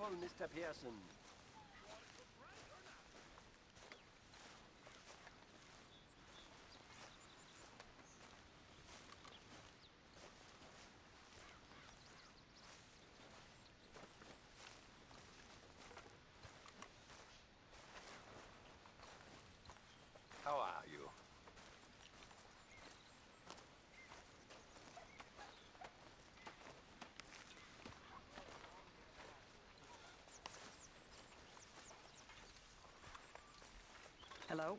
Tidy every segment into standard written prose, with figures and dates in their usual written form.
careful, Mr. Pearson. How are you? Hello?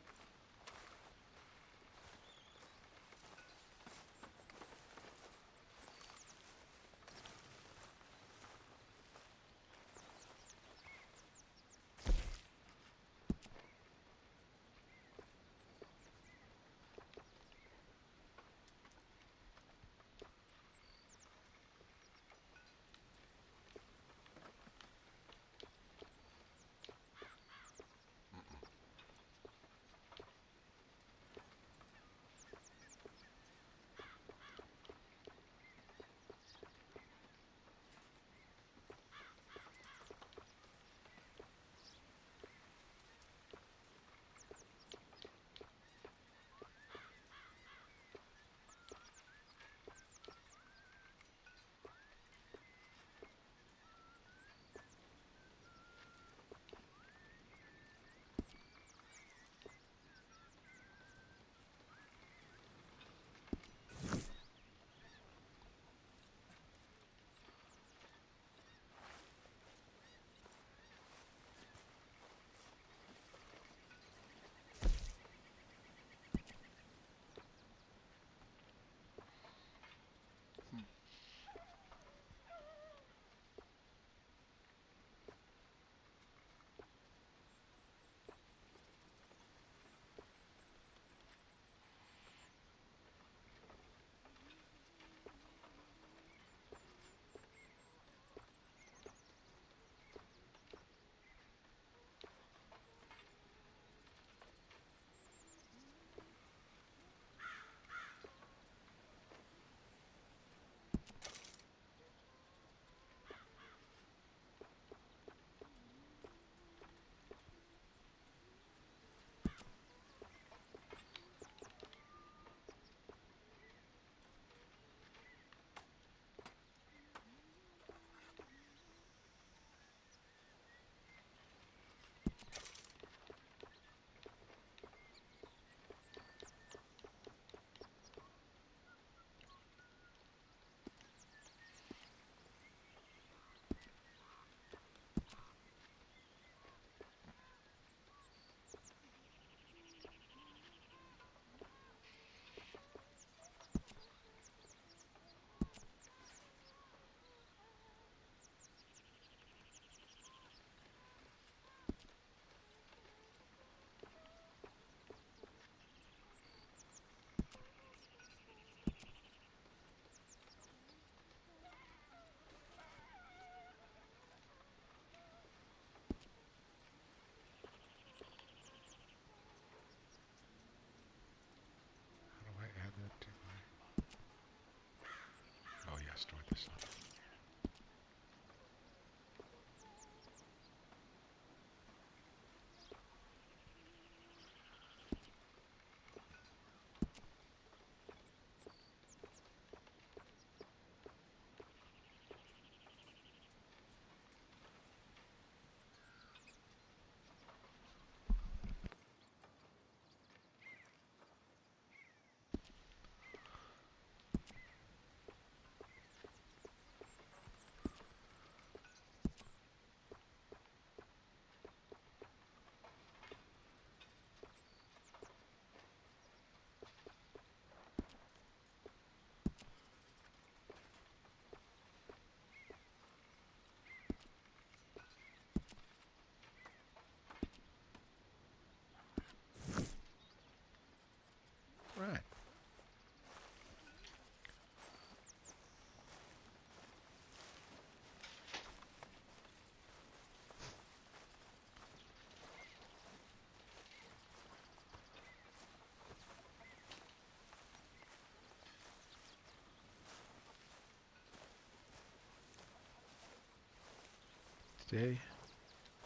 day.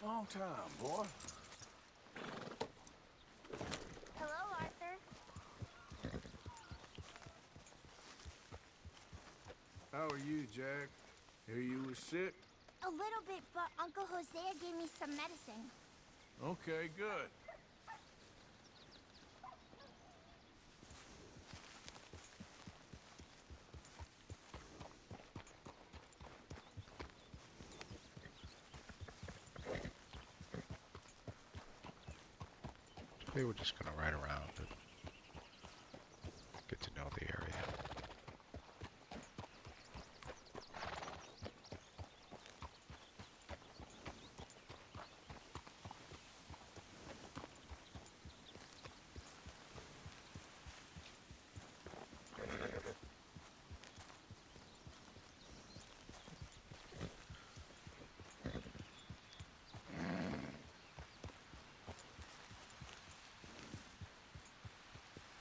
Long time, boy. Hello, Arthur. How are you, Jack? Hear you was sick? A little bit, but Uncle Hosea gave me some medicine. Okay, good. Today we're just gonna ride around and get to know the area.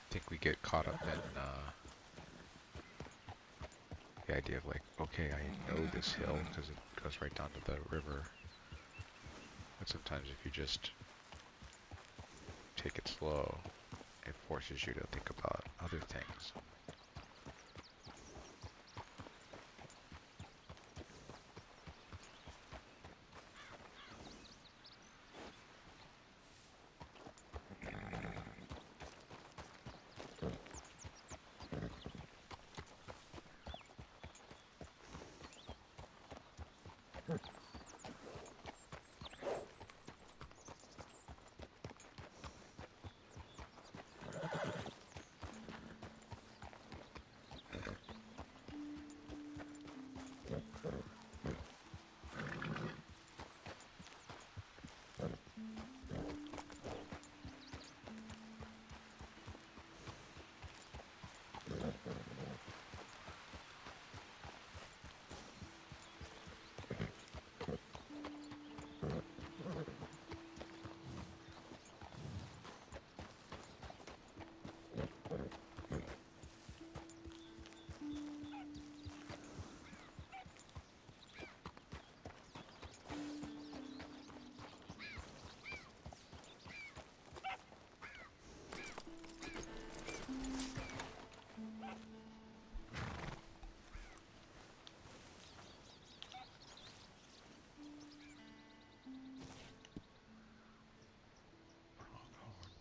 I think we get caught up in the idea of like, okay, I know this hill because it goes right down to the river. But sometimes if you just take it slow, it forces you to think about other things.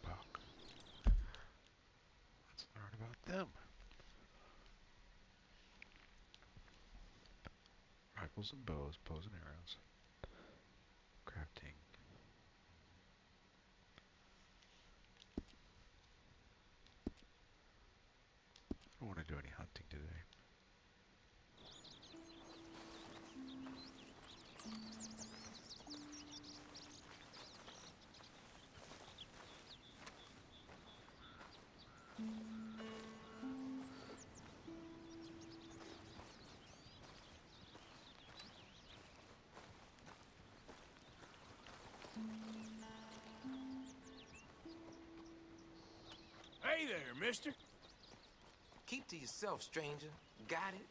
Buck. Let's learn about them. Rifles and bows, bows and arrows. Crafting. I don't want to do any hunting today. Hey there, mister. Keep to yourself, stranger. Got it?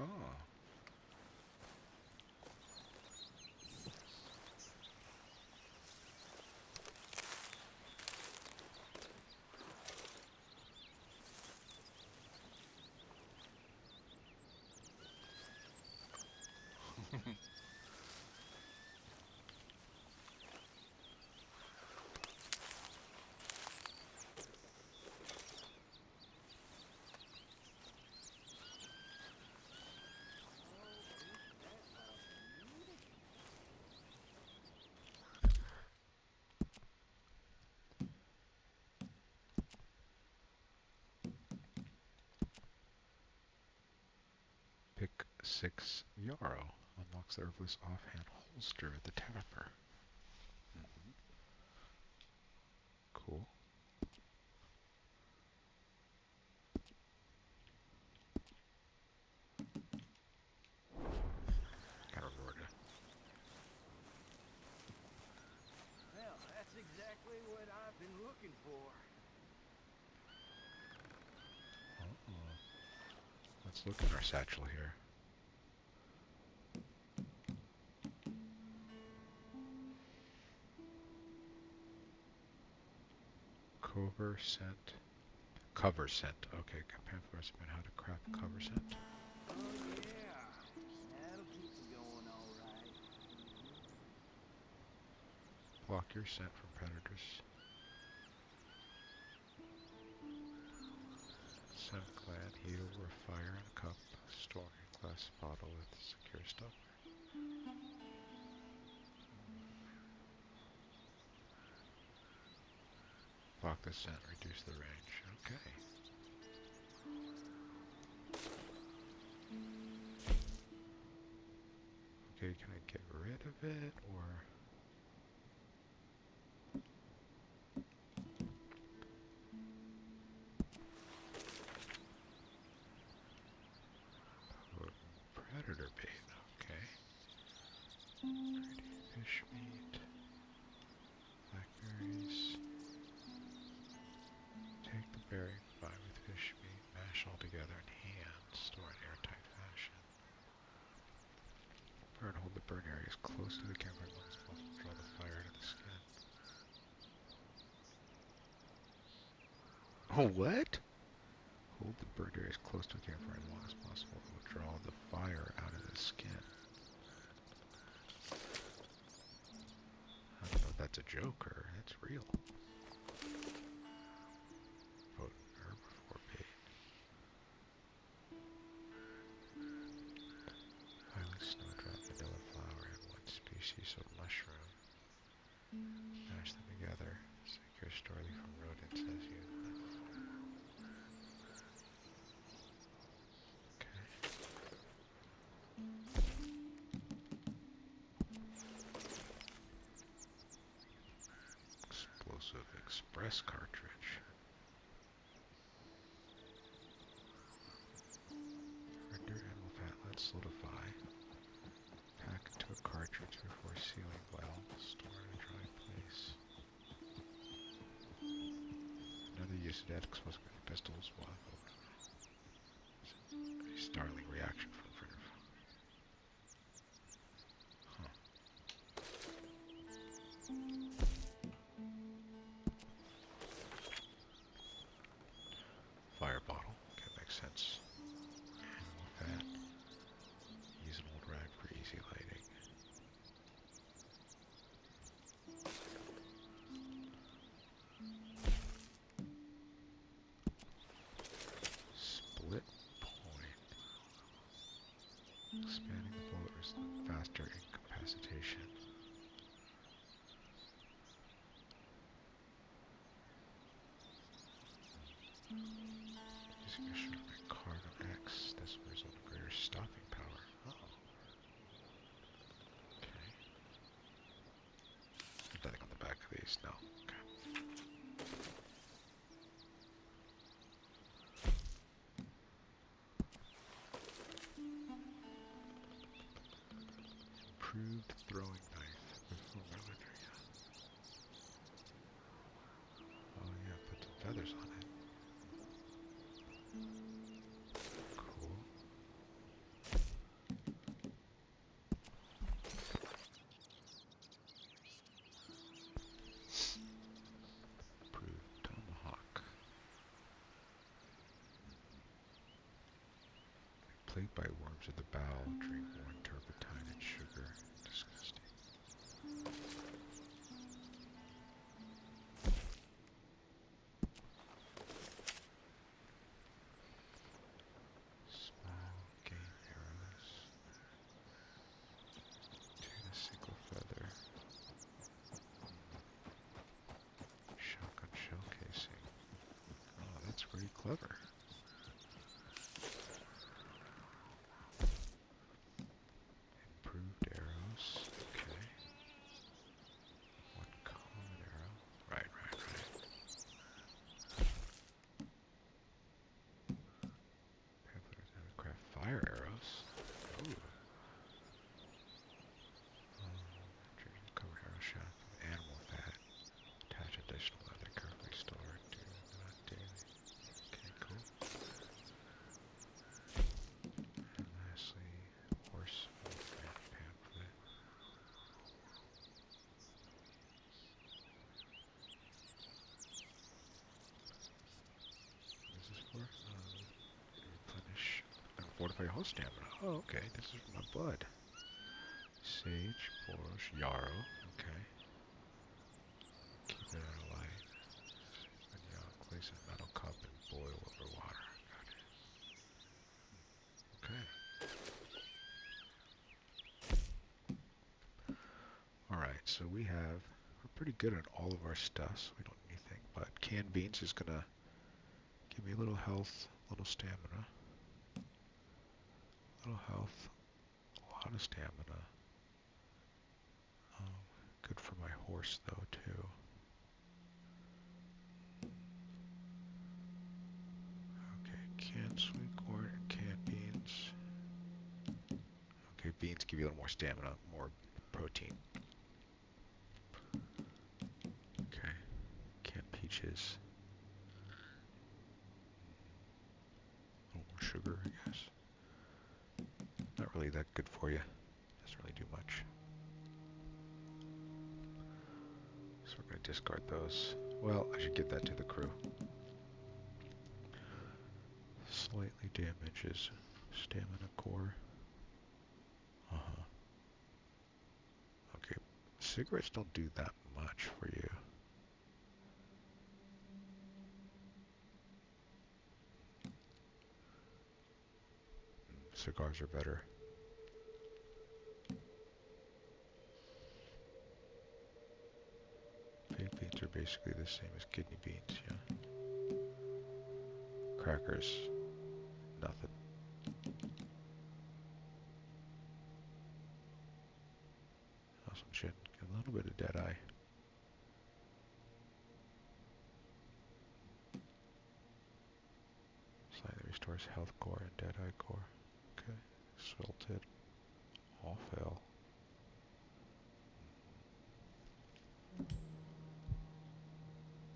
Oh. Pick 6 Yarrow. Unlocks the herbalist offhand holster at the Taffer. for? Uh-oh. Let's look in our satchel here. Cover scent. Cover scent. Okay, pamphlet recommend how to craft a cover scent. Oh yeah, that'll keep you going all right. Block your scent from predators. Scent gland, heat over a fire in a cup. Store in a glass bottle with secure stopper. Block the scent, reduce the range. Okay. Okay, can I get rid of it, or... Predator bait, okay. Ready, fish meat. Blackberries. Take the berry, combine with fish meat, mash all together in hand, store in airtight fashion. Burn, hold the burn area as close to the campfire as long as possible. Draw the fire out of the skin. Oh, what? Hold the burn area as close to the campfire as long as possible. It will draw the fire out of the skin. I don't know if that's a joke or that's real. Vote herbivore bait. Highly snowdrop, vanilla flower, and one species of mushroom. Mash them together. Secure story from rodents as you light the fire. Okay. Explosive express cartridge. Render animal fat, let solidify. Pack into a cartridge before sealing well. Store in a dry place. Another use of that explosive pistols while a startling reaction from fritter. Huh. Fire bottle. Okay, makes sense. Animal fat. Use an old rag for easy lighting. Split point. Expanding the bullet results in faster incapacitation. Using a sharpened carbon X, this will result in greater stopping power. Oh. Okay. There's nothing on the back of these, no. Okay. Improved throwing knife with full military. Oh yeah, put some feathers on it. Cool. Improved tomahawk. Plagued by worms in the bowel, drink warm turpentine and sugar. Disgusting. Small game arrows. Tuna single feather. Shotgun shell casing. Oh, that's pretty clever. Improved arrows. Okay. One common arrow. Right. Pamphlet how to craft fire arrows. Ooh. Treating covered arrow shaft with animal fat. Attach additional leather carefully stored. fortify your whole stamina. Oh, okay. This is for my blood. Sage, Boros, Yarrow. Okay. Keep it out of light. And place a metal cup and boil over water. Got it. Okay. Alright, so we're pretty good at all of our stuff, so we don't need anything, but canned beans is gonna give me a little health, a little stamina. A little health, a lot of stamina. Good for my horse though, too. Okay, canned sweet corn and canned beans. Okay, beans give you a little more stamina, more protein. Okay, canned peaches. A little more sugar, I guess. Not really that good for you. Doesn't really do much. So we're going to discard those. Well, I should give that to the crew. Slightly damages stamina core. Uh-huh. Okay, cigarettes don't do that much for you. Cigars are better. Baked beans are basically the same as kidney beans, yeah. Crackers, nothing. Awesome shit. Get a little bit of Deadeye. Slightly restores health core and Deadeye core. Okay. Salted. All fail.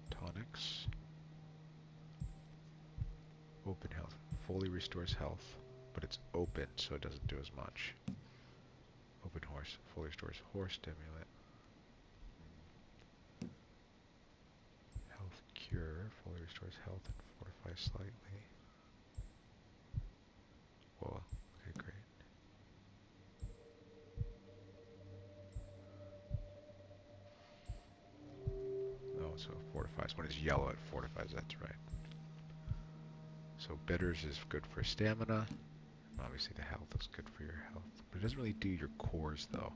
Tonics. Open health. Fully restores health, but it's open, so it doesn't do as much. Open horse. Fully restores horse stimulant. Health cure. Fully restores health and fortifies slightly. Whoa. Okay, great. Oh, so fortifies. When it's yellow, it fortifies. That's right. So bitters is good for stamina. Obviously the health is good for your health. But it doesn't really do your cores though.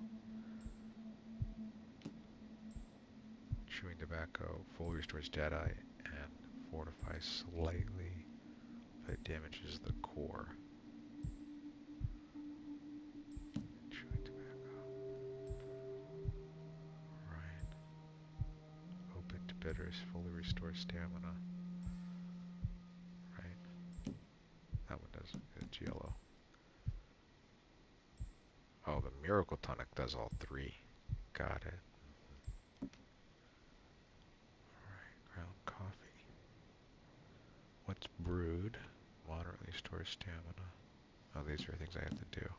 Chewing tobacco fully restores Deadeye and fortifies slightly, but it damages the core. Chewing tobacco. Right. Open to bitters fully restores stamina. Right. That one doesn't. It's yellow. Oh, the Miracle Tonic does all three. Got it. Alright, ground coffee. What's brewed? Moderately stores stamina. Oh, these are things I have to do.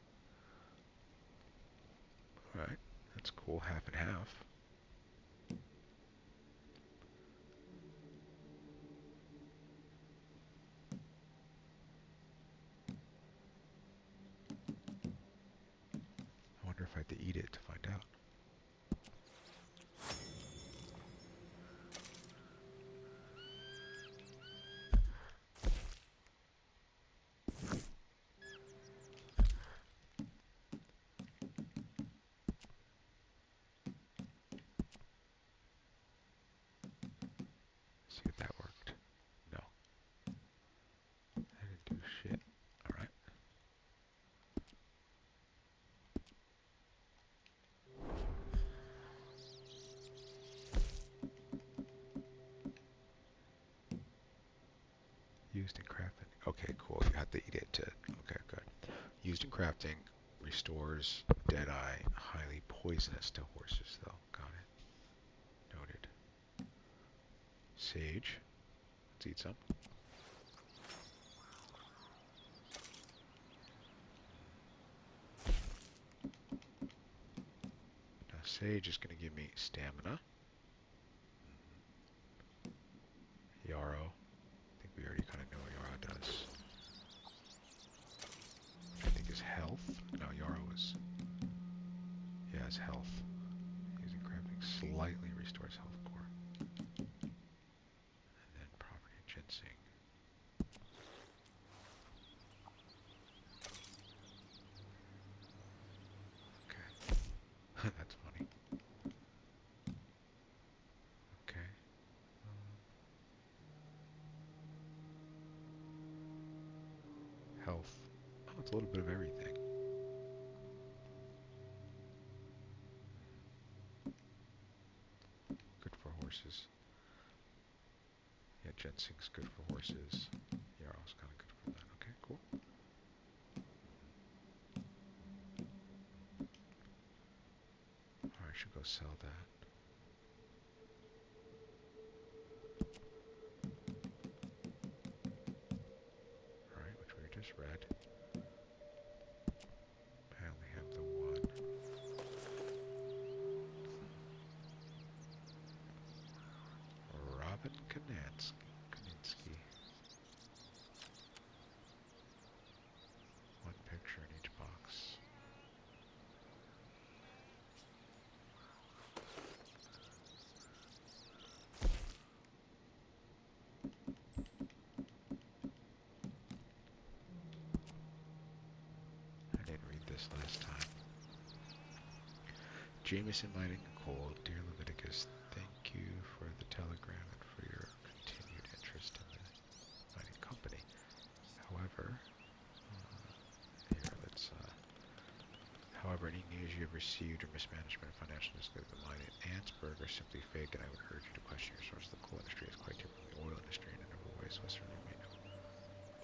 Alright, that's cool. Half and half. I wonder if I have to eat it to find out. See if that worked. No. I didn't do shit. Alright. Used in crafting. Okay, cool. You have to eat it to... Okay, good. Used in crafting restores Deadeye. Highly poisonous to horses, though. Got it. Noted. Sage. Let's eat some. Now, Sage is going to give me stamina. Yarrow. I think we already kind of know what Yarrow does. health. Oh, it's a little bit of everything. Good for horses. Yeah, ginseng's good for horses. Yarrow's kind of good for that. Okay, cool. Alright, I should go sell that. Alright, which we just read. I only have the one. Robin Kaninsky. One picture in each box. I didn't read this last time. Jameson Mining Nicole, dear Leviticus, thank you for the telegram and for your continued interest in the mining company. However, however, any news you have received or mismanagement of financial disclosure of the mine in Annsburg are simply fake, and I would urge you to question your source. The coal industry is quite different from the oil industry in a number of ways. Western remain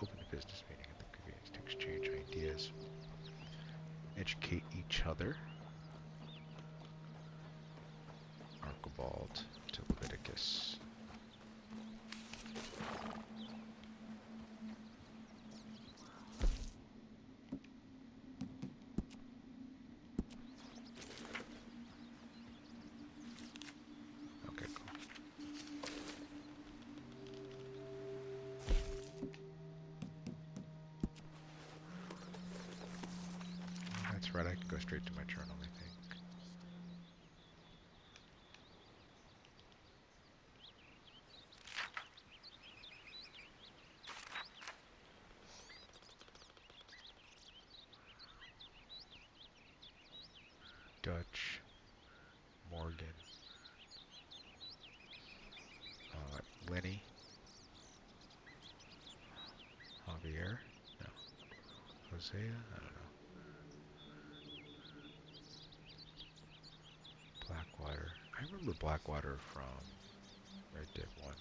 open to business meeting at the convenience to exchange ideas, educate each other. Archibald to Leviticus. Okay, cool. That's right, I can go straight to my journal, I think. Dutch, Morgan, Lenny, Javier, no, Hosea, I don't know, Blackwater. I remember Blackwater from Red Dead 1.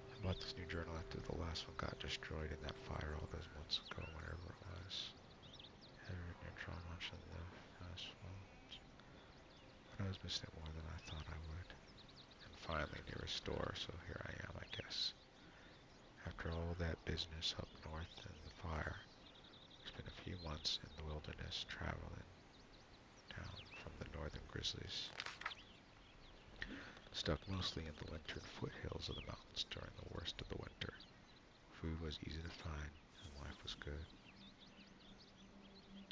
I bought this new journal after the last one got destroyed in that fire all those months ago, whenever it was. Had written and drawn much in the asphalt, but I was missing it more than I thought I would. And finally near a store, so here I am, I guess. After all that business up north and the fire, it's been a few months in the wilderness traveling down from the northern grizzlies. Stuck mostly in the wintern foothills of the mountains during the worst of the winter. Food was easy to find, and life was good.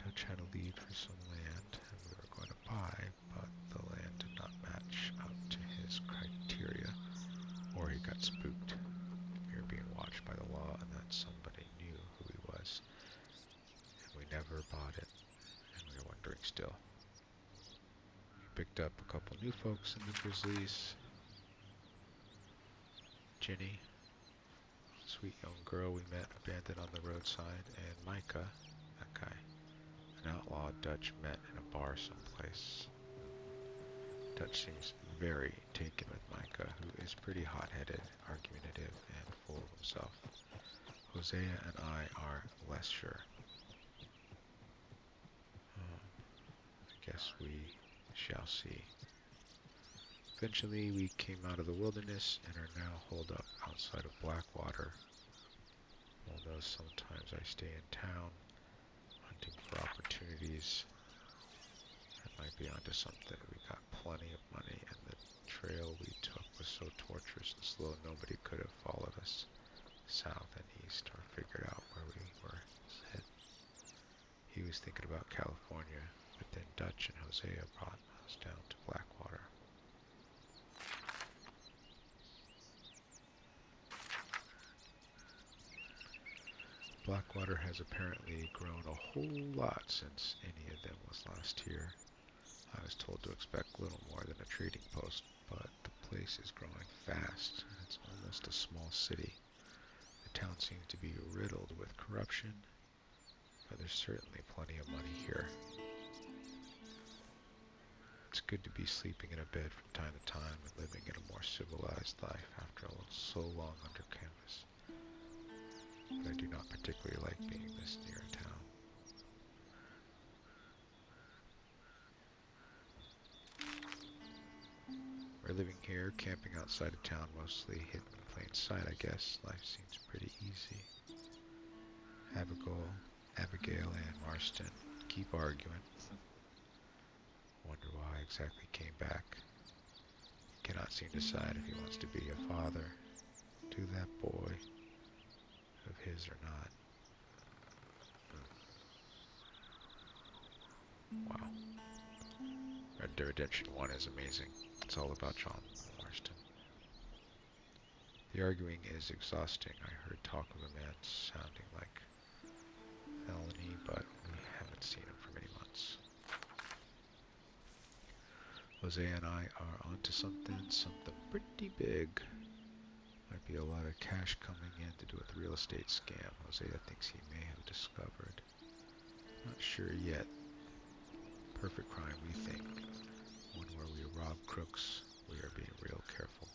Dutch had a lead for some land, and we were going to buy, but the land did not match up to his criteria, or he got spooked. We were being watched by the law, and that somebody knew who he was. And we never bought it, and we are wondering still. Picked up a couple new folks in the Grizzlies. Ginny, sweet young girl we met abandoned on the roadside, and Micah, that guy, an outlaw Dutch met in a bar someplace. Dutch seems very taken with Micah, who is pretty hot-headed, argumentative, and full of himself. Hosea and I are less sure. I guess we shall see. Eventually we came out of the wilderness and are now holed up outside of Blackwater. Although sometimes I stay in town, hunting for opportunities. I might be onto something. We got plenty of money, and the trail we took was so torturous and slow nobody could have followed us south and east or figured out where we were headed. He was thinking about California, but then Dutch and Hosea brought us down to Blackwater. Blackwater has apparently grown a whole lot since any of them was last here. I was told to expect little more than a trading post, but the place is growing fast, and it's almost a small city. The town seems to be riddled with corruption, but there's certainly plenty of money here. It's good to be sleeping in a bed from time to time and living in a more civilized life after so long under canvas. But I do not particularly like being this near a town. We're living here, camping outside of town, mostly hidden in plain sight, I guess. Life seems pretty easy. Abigail and Marston keep arguing. Wonder why I exactly came back. Cannot seem to decide if he wants to be a father to that boy of his or not. Wow. Red Dead Redemption 1 is amazing. It's all about John Marston. The arguing is exhausting. I heard talk of a man sounding like felony, but we haven't seen him for many months. Jose and I are onto something pretty big. Might be a lot of cash coming in to do with the real estate scam Jose thinks he may have discovered. Not sure yet. Perfect crime, we think. One where we rob crooks. We are being real careful.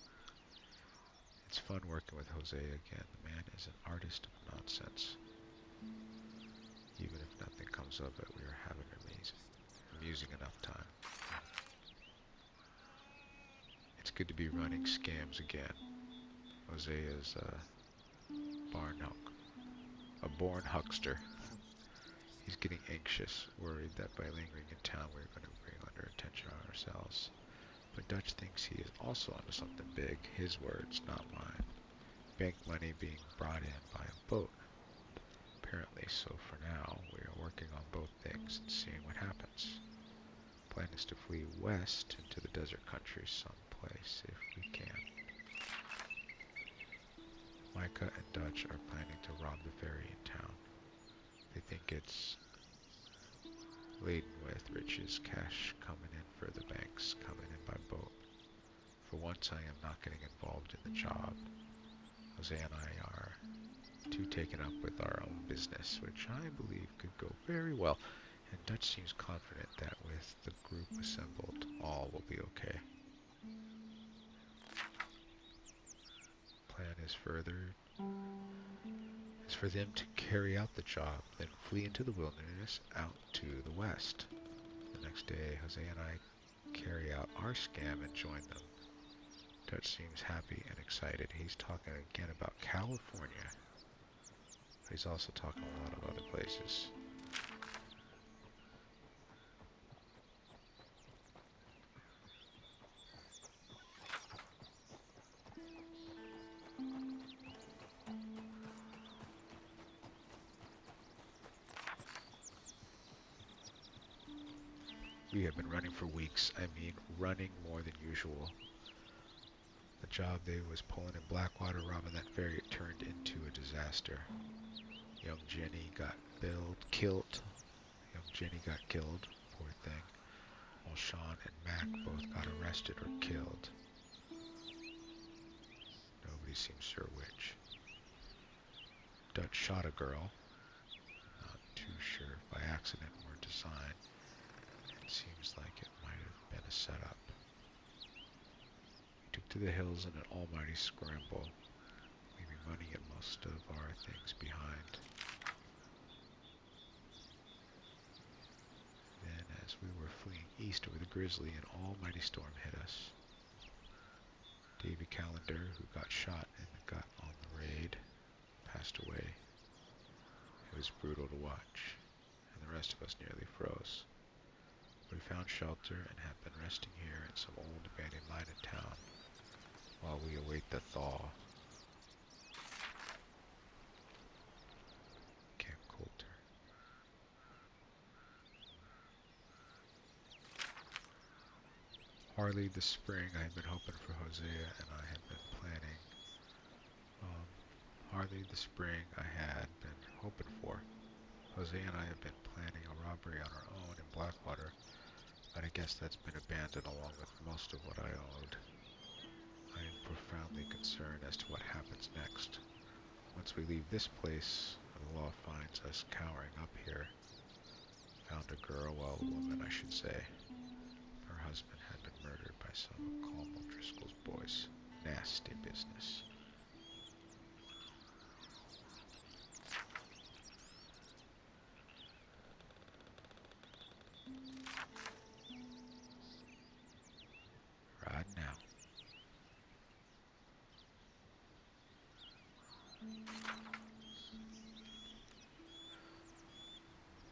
It's fun working with Jose again. The man is an artist of nonsense. Even if nothing comes of it, we are having amusing enough time. It's good to be running scams again. Jose is a born huckster. He's getting anxious, worried that by lingering in town we're going to bring under attention on ourselves. But Dutch thinks he is also onto something big, his words, not mine. Bank money being brought in by a boat. Apparently, so for now, we are working on both things and seeing what happens. Plan is to flee west into the desert country someplace if we can. Micah and Dutch are planning to rob the ferry in town. They think it's laden with riches, cash coming in for the banks, coming in by boat. For once I am not getting involved in the job. Jose and I are too taken up with our own business, which I believe could go very well, and Dutch seems confident that with the group assembled, all will be okay. Plan is for them to carry out the job, then flee into the wilderness out to the west. The next day, Jose and I carry out our scam and join them. Dutch seems happy and excited. He's talking again about California, but he's also talking a lot of other places. We have been running for weeks. I mean, running more than usual. The job they was pulling in Blackwater, robbing that ferry, turned into a disaster. Young Jenny got killed. Poor thing. While Sean and Mac both got arrested or killed. Nobody seems sure which. Dutch shot a girl. Not too sure if by accident or design. It seems like it might have been a setup. We took to the hills in an almighty scramble, leaving money and most of our things behind. Then, as we were fleeing east over the Grizzly, an almighty storm hit us. Davy Callender, who got shot and got on the raid, passed away. It was brutal to watch, and the rest of us nearly froze. We found shelter and have been resting here in some old abandoned mine in town while we await the thaw. Camp Coulter. Hardly this spring I have been hoping for Hosea, and I have been planning. hardly the spring I had been hoping for. Jose and I have been planning a robbery on our own in Blackwater, but I guess that's been abandoned along with most of what I owed. I am profoundly concerned as to what happens next. Once we leave this place, the law finds us cowering up here. Found a girl, well, a woman, I should say. Her husband had been murdered by some of Colm O'Driscoll's boys. Nasty business. Right now.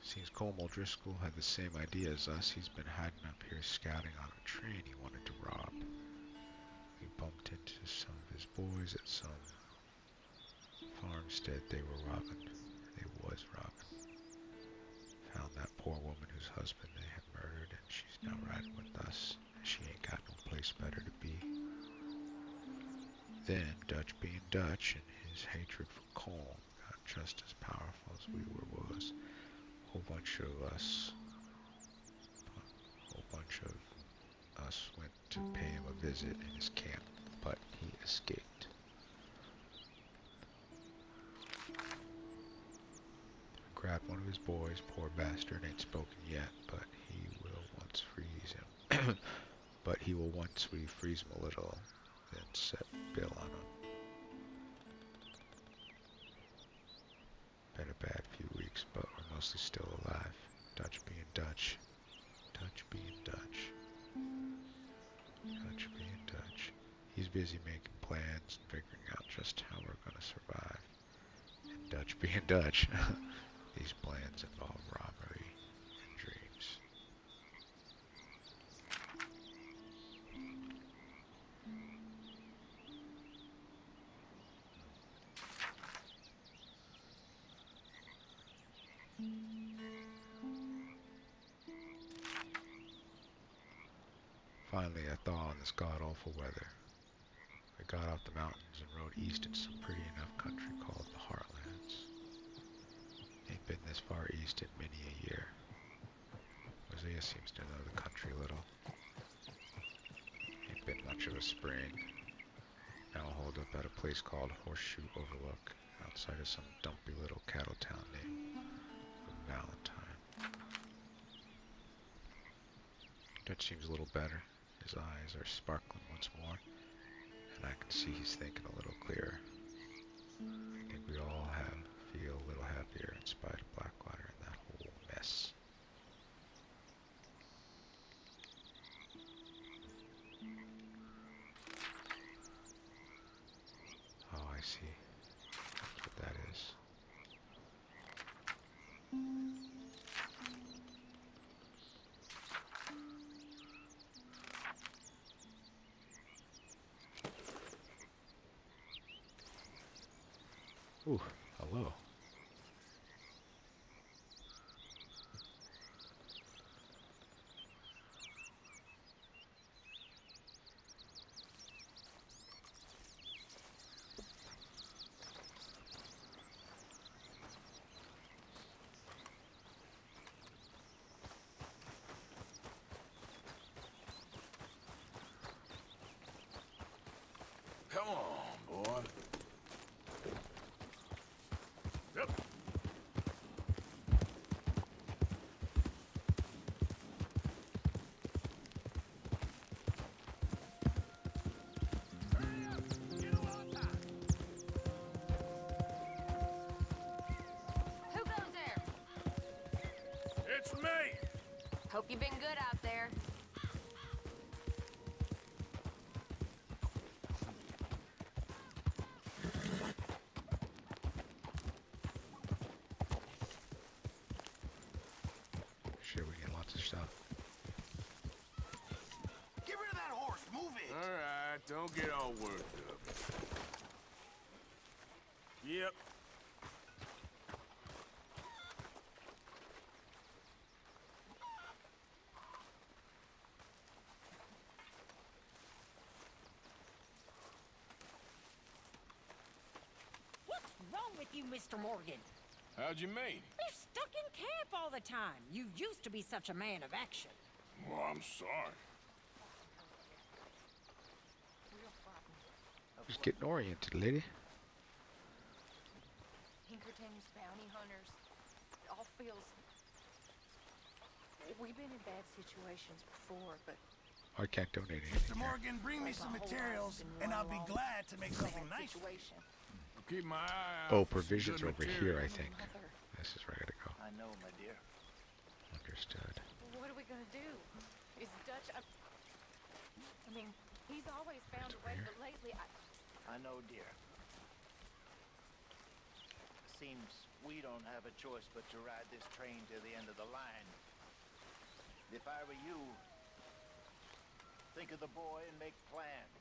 Seems Colm O'Driscoll had the same idea as us. He's been hiding up here scouting on a train he wanted to rob. We bumped into some of his boys at some farmstead they were robbing. They was robbing. Found that poor woman whose husband they had murdered, and she's now riding with us. She ain't got no place better to be. Then, Dutch being Dutch, and his hatred for Colm got just as powerful as we was. Whole bunch of us went to pay him a visit in his camp, but he escaped. Grabbed one of his boys, poor bastard, ain't spoken yet, but he will once freeze him. But he will once we freeze him a little, then set Bill on him. Been a bad few weeks, but we're mostly still alive. Dutch being Dutch. Dutch being Dutch. Dutch being Dutch. He's busy making plans and figuring out just how we're gonna survive. And Dutch being Dutch. These plans involve robbery and dreams. Finally, a thaw in this god-awful weather. We got off the mountains and rode east in some pretty enough country called the Heartlands. Ain't been this far east in many a year. Hosea seems to know the country a little. Ain't been much of a spring. Now I'll hold up at a place called Horseshoe Overlook, outside of some dumpy little cattle town named Valentine. Dutch seems a little better. His eyes are sparkling once more, and I can see he's thinking a little clearer. I think we all feel a little happier in spite of Blackwater and that whole mess. Oh, I see. That's what that is. Ooh, hello. Come on, boy. Yep. Who goes there? It's me. Hope you've been good out there. Shit, we get lots of stuff. Get rid of that horse. Move it. All right, don't get all worked up. Yep. What's you, Mr. Morgan. How'd you mean? We're stuck in camp all the time. You used to be such a man of action. Well, I'm sorry. Just getting oriented, lady. Pinkerton's bounty hunters. It all feels... We've been in bad situations before, but I can't donate anything Mr. here. Morgan, bring me some materials, and I'll be glad to make something bad nice. situation. I'll keep my eye out. Oh, for some provisions good over here, I material. think. Mother, This is where I gotta go. I know, my dear. Understood. what are we gonna do? Is Dutch... I mean, he's always found a way, Over here. but lately I know, dear. Seems we don't have a choice but to ride this train to the end of the line. If I were you, think of the boy and make plans.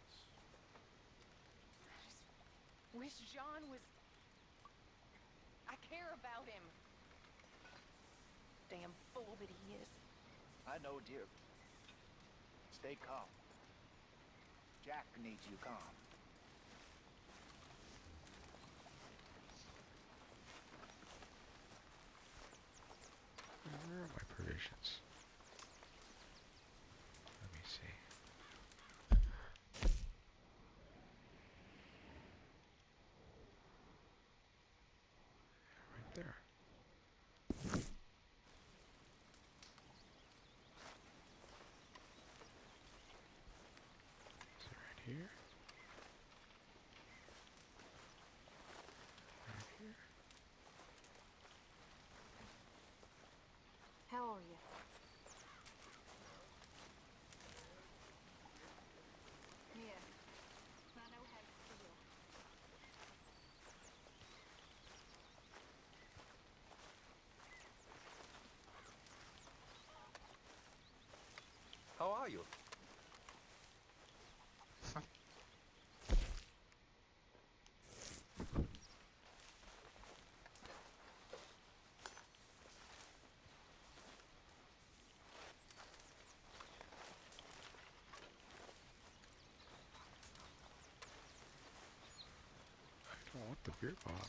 wish John was... I care about him. Damn fool that he is. I know, dear. Stay calm. Jack needs you calm. Where are my provisions? Let me see. Right there. Is it right here? Right here? How are you? Yeah. I know how you feel. How are you? I don't want the beer bottle.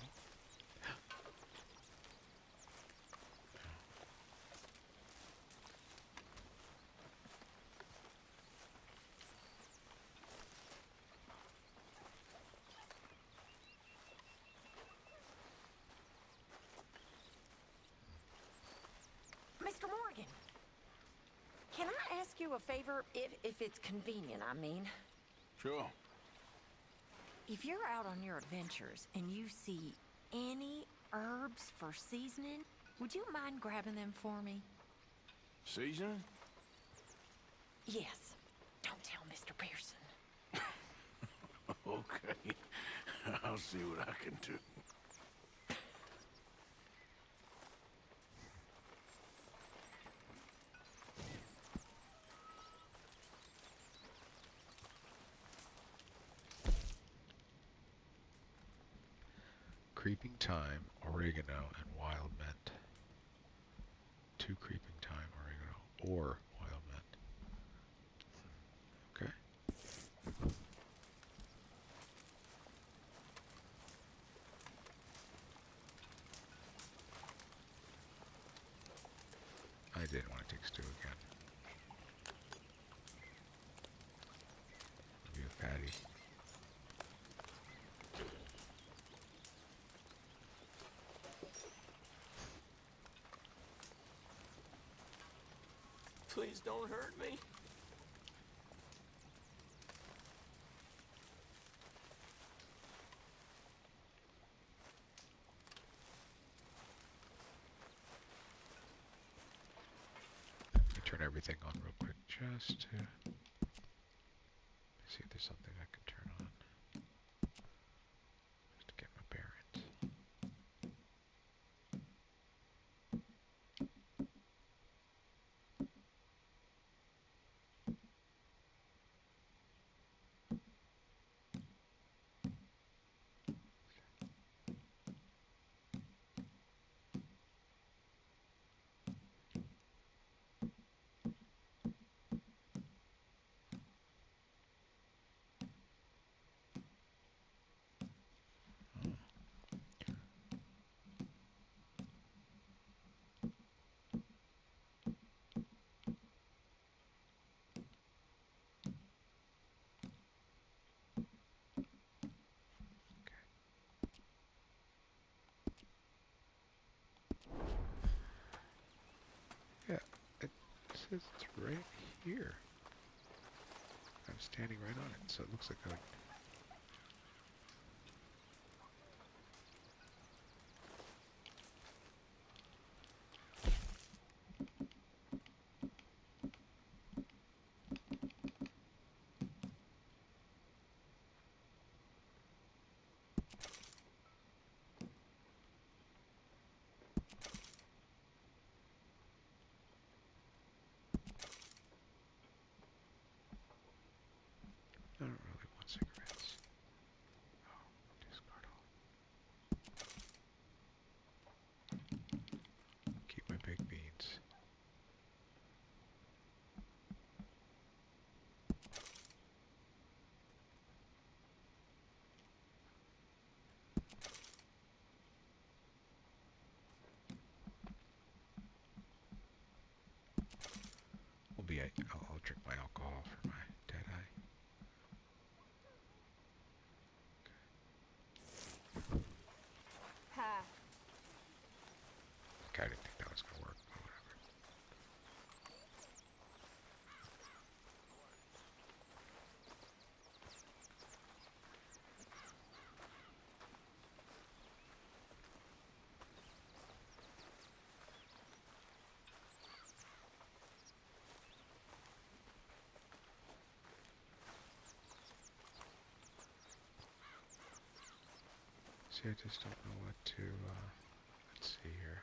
Mr. Morgan, can I ask you a favor? If it's convenient, I mean. Sure. If you're out on your adventures and you see any herbs for seasoning, would you mind grabbing them for me? Seasoning? Yes. Don't tell Mr. Pearson. Okay. I'll see what I can do. Creeping thyme, oregano, and wild mint. 2 creeping thyme, oregano, or wild mint. Okay. I didn't want to take stew again. Be a fatty. Please don't hurt me. Let me turn everything on real quick just to see if there's something I can turn on. Just to get my bearings. says it's right here. I'm standing right on it, so it looks like I would... I don't really want cigarettes. Oh, discard all. Keep my baked beans. I'll drink my alcohol for my dead eye. Ha. Okay, I didn't think that was gonna work, but whatever. See, I just don't know what to, let's see here.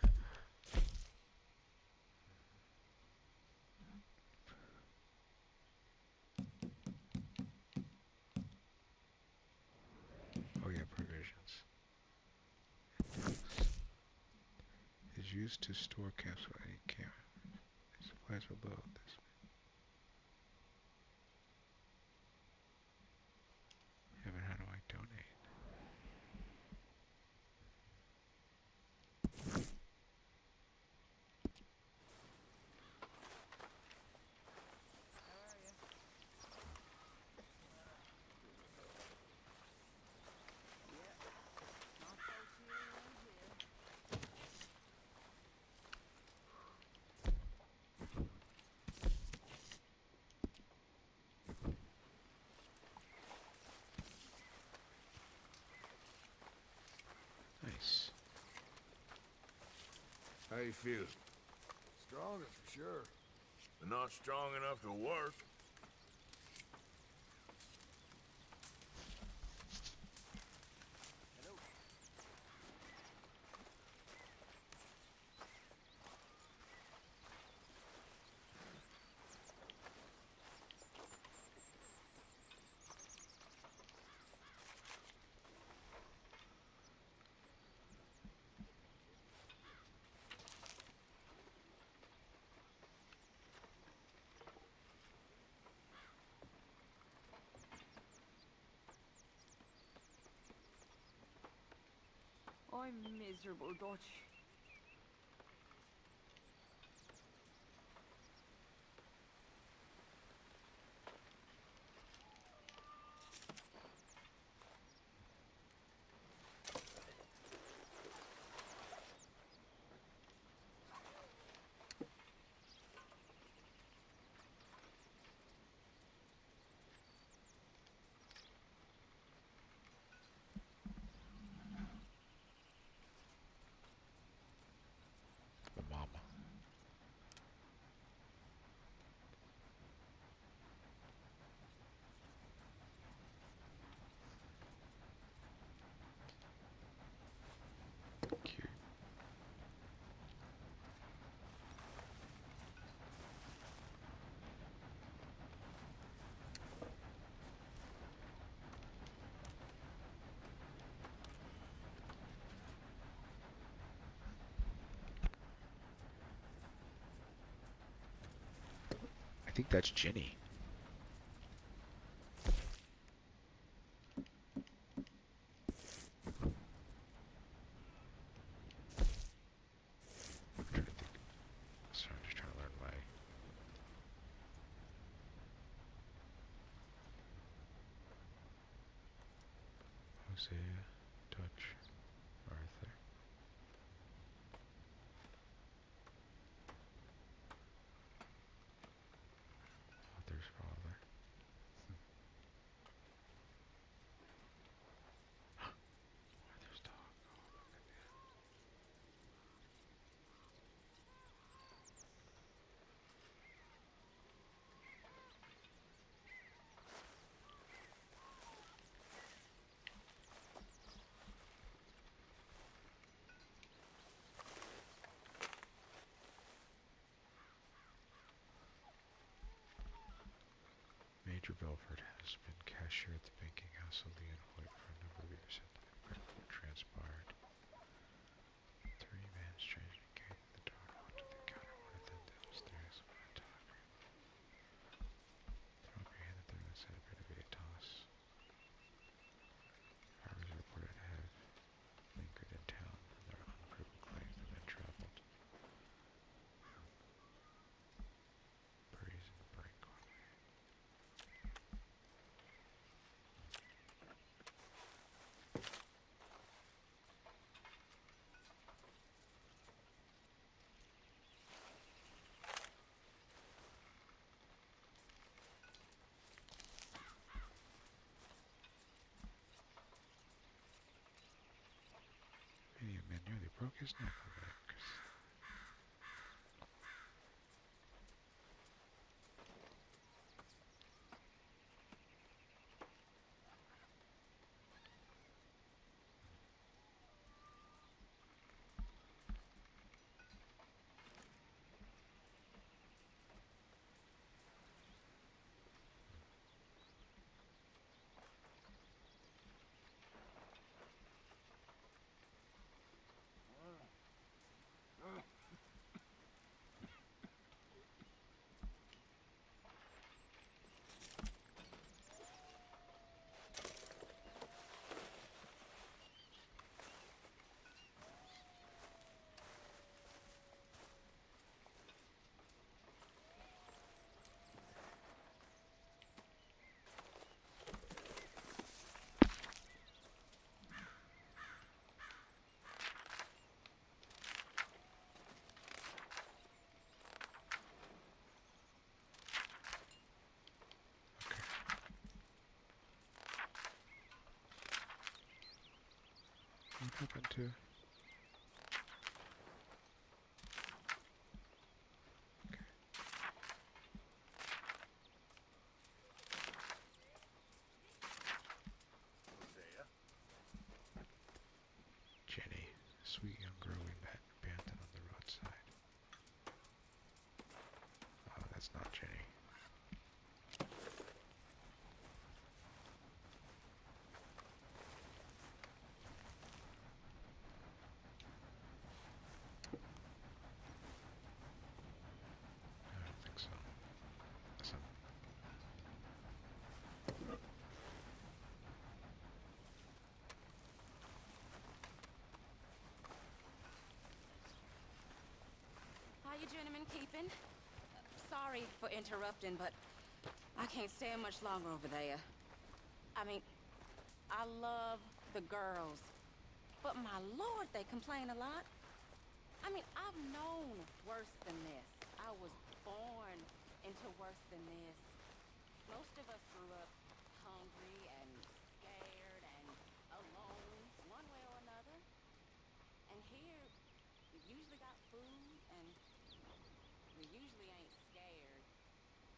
Oh yeah, provisions. Is used to store capsule any camp. Supplies below this. Yeah, but how do I donate? Nice. How you feel? Stronger for sure, but not strong enough to work. I'm miserable, Dutch. The mama. Cute. I think that's Ginny. I'm trying to think. Sorry, I'm just trying to learn my... Hosea, Dutch, Arthur. Major Belford has been cashier at the banking house of Leon Hoyt for a number of years. What transpired? Three men strangely came to the door and walked to the counter. One of them downstairs with a telegram. Throw up your hand. The third one said, "Better be a toss." Drivers are reported to have lingered in town on their unproven claims. The men traveled. Breeze and Brink. Any man nearly broke his neck over there. What happened to... Jenny, the sweet young girl we met abandoned on the roadside. Oh, that's not Jenny. I don't think so. Some... How you gentlemen keeping? Sorry for interrupting, but I can't stand much longer over there. I mean, I love the girls, but my lord, they complain a lot. I mean, I've known worse than this. I was born into worse than this. Most of us grew up hungry and scared and alone, one way or another. And here, we usually got food, and we usually ain't scared.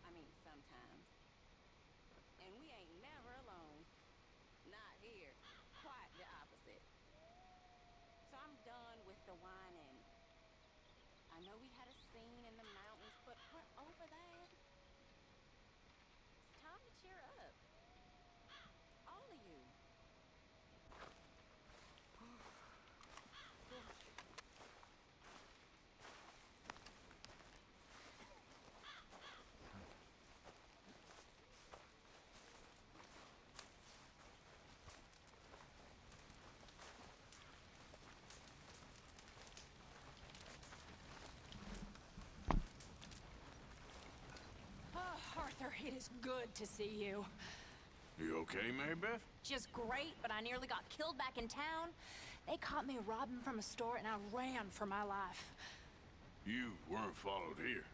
I mean, sometimes. And we ain't never alone. Not here. Quite the opposite. So I'm done with the whining. I know we had a scene in the mountains, but we're over that. It's time to cheer up. All of you. Oh, Arthur, it is good to see you. You okay, Marybeth? Just great, but I nearly got killed back in town. They caught me robbing from a store and I ran for my life. You weren't followed here.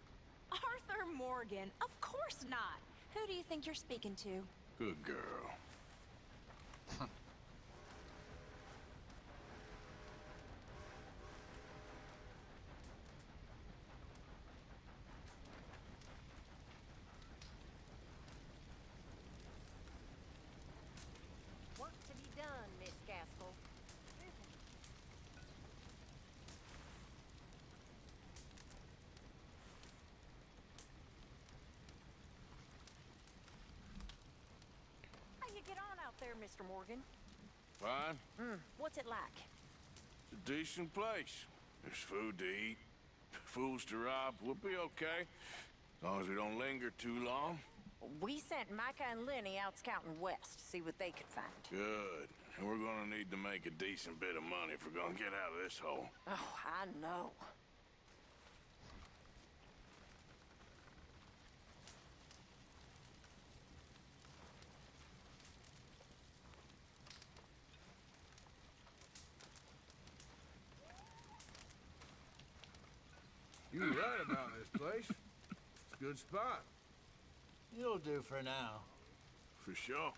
Arthur Morgan, of course not. Who do you think you're speaking to? Good girl. Work to be done, Miss Gaskell. there, Mr. Morgan? Fine. What's it like? It's a decent place. There's food to eat, fools to rob. We'll be okay. As long as we don't linger too long. We sent Micah and Lenny out scouting west to see what they could find. Good. And we're gonna need to make a decent bit of money if we're gonna get out of this hole. Oh, I know. You were right about this place. It's a good spot. You'll do for now. For sure.